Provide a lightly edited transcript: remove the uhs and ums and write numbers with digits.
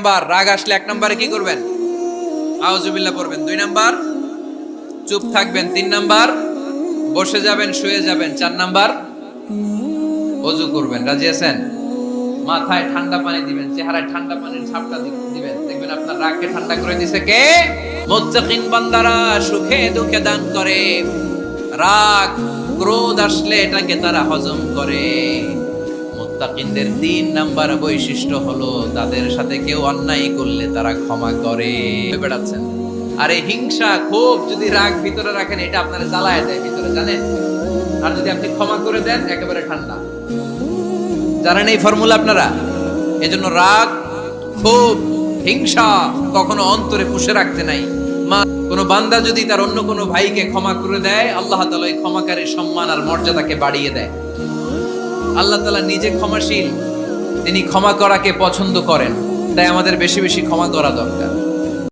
Number, রাগ আসলে 1 নম্বরে কি করবেন? আউযুবিল্লাহ পড়বেন। 2 নাম্বার চুপ থাকবেন। 3 নাম্বার বসে যাবেন, শুয়ে যাবেন। 4 নাম্বার ওযু করবেন। রাজি আছেন? মাথায় ঠান্ডা পানি দিবেন, চেহারায় ঠান্ডা পানির ঝাপটা দিবেন, দেখবেন আপনার রাগকে ঠান্ডা করে দিছে কে? মুত্তাকিন বান্দারা সুখে দুঃখে দান করে। রাগ ক্রোধ আসলে এটাকে তারা হজম করে। মুত্তাকিনদের 3 নাম্বার বৈশিষ্ট্য হলো তাদের সাথে কেউ অন্যায় করলে তারা ক্ষমা করে। বেড়াচ্ছেন আর এই হিংসা ক্ষোভ যদি রাগ ভিতরে রাখেন এটা আপনারা জ্বালায় দেয় ভিতরে, জানেন? আর যদি আপনি ক্ষমা করে দেন একেবারে ঠান্ডা। জানেন এই ফর্মুলা আপনারা? এজন্য রাগ, ক্ষোভ, হিংসা কখনো অন্তরে পুষে রাখতে নাই। কোন বান্দা যদি তার অন্য কোনো ভাইকে ক্ষমা করে দেয়, আল্লাহ তাআলা এই ক্ষমাকারীর সম্মান আর মর্যাদাকে বাড়িয়ে দেয়। আল্লাহ তাআলা নিজে ক্ষমাশীল, তিনি ক্ষমা করাকে পছন্দ করেন। তাই আমাদের বেশি বেশি ক্ষমা করা দরকার।